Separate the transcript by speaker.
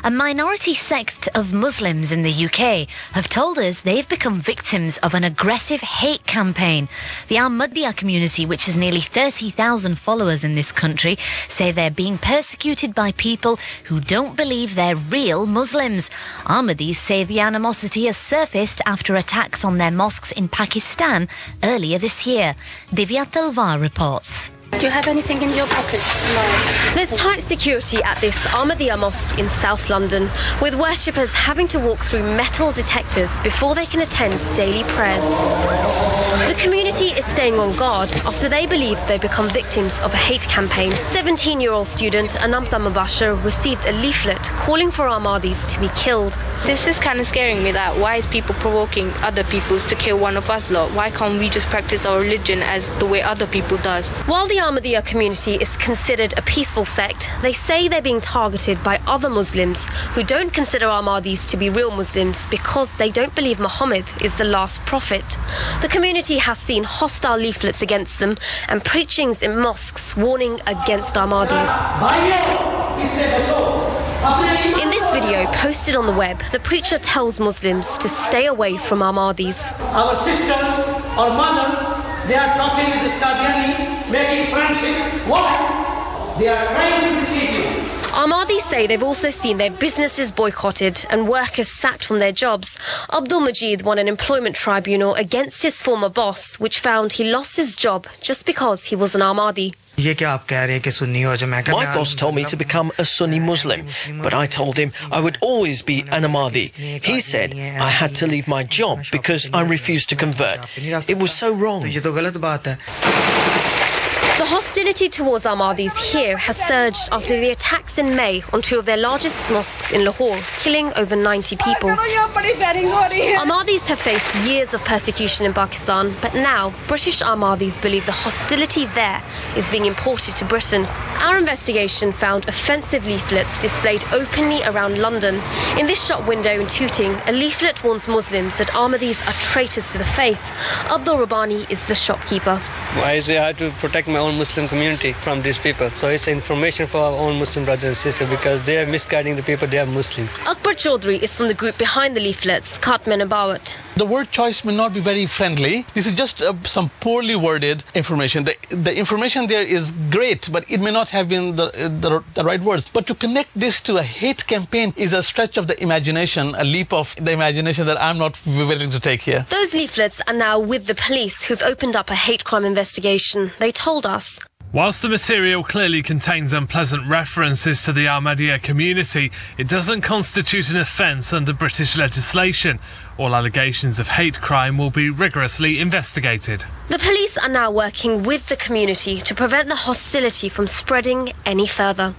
Speaker 1: A minority sect of Muslims in the UK have told us they've become victims of an aggressive hate campaign. The Ahmadiyya community, which has nearly 30,000 followers in this country, say they're being persecuted by people who don't believe they're real Muslims. Ahmadis say the animosity has surfaced after attacks on their mosques in Pakistan earlier this year. Divya Talwar reports.
Speaker 2: Do you have anything in your pocket? No.
Speaker 3: There's tight security at this Ahmadiyya mosque in South London, with worshippers having to walk through metal detectors before they can attend daily prayers. The community is staying on guard after they believe they've become victims of a hate campaign. 17-year-old student Anamta Mubashir received a leaflet calling for Ahmadis to be killed.
Speaker 2: This is kind of scaring me, that why is people provoking other people to kill one of us lot? Why can't we just practice our religion as the way other people does?
Speaker 3: While the Ahmadiyya community is considered a peaceful sect, they say they're being targeted by other Muslims who don't consider Ahmadis to be real Muslims because they don't believe Muhammad is the last prophet. The community has seen hostile leaflets against them and preachings in mosques warning against Ahmadis. In this video posted on the web, the preacher tells Muslims to stay away from Ahmadis.
Speaker 4: Our sisters or mothers, they are talking with this Qadiani, making friendship. Why? They are trying to deceive you.
Speaker 3: Ahmadis say they've also seen their businesses boycotted and workers sacked from their jobs. Abdul Majid won an employment tribunal against his former boss, which found he lost his job just because he was an Ahmadi.
Speaker 5: My boss told me to become a Sunni Muslim, but I told him I would always be an Ahmadi. He said I had to leave my job because I refused to convert. It was so wrong.
Speaker 3: The hostility towards Ahmadis here has surged after the attacks in May on two of their largest mosques in Lahore, killing over 90 people. Ahmadis have faced years of persecution in Pakistan, but now British Ahmadis believe the hostility there is being imported to Britain. Our investigation found offensive leaflets displayed openly around London. In this shop window in Tooting, a leaflet warns Muslims that Ahmadis are traitors to the faith. Abdul Rabbani is the shopkeeper.
Speaker 6: I say I have to protect my own Muslim community from these people. So it's information for our own Muslim brothers and sisters because they are misguiding the people, they are Muslims.
Speaker 3: Akbar Chaudhry is from the group behind the leaflets, Khatmen Abawat.
Speaker 7: The word choice may not be very friendly. This is just some poorly worded information. The information there is great, but it may not have been the right words. But to connect this to a hate campaign is a stretch of the imagination, a leap of the imagination that I'm not willing to take here.
Speaker 3: Those leaflets are now with the police, who've opened up a hate crime investigation. They told us.
Speaker 8: Whilst the material clearly contains unpleasant references to the Ahmadiyya community, it doesn't constitute an offence under British legislation. All allegations of hate crime will be rigorously investigated.
Speaker 3: The police are now working with the community to prevent the hostility from spreading any further.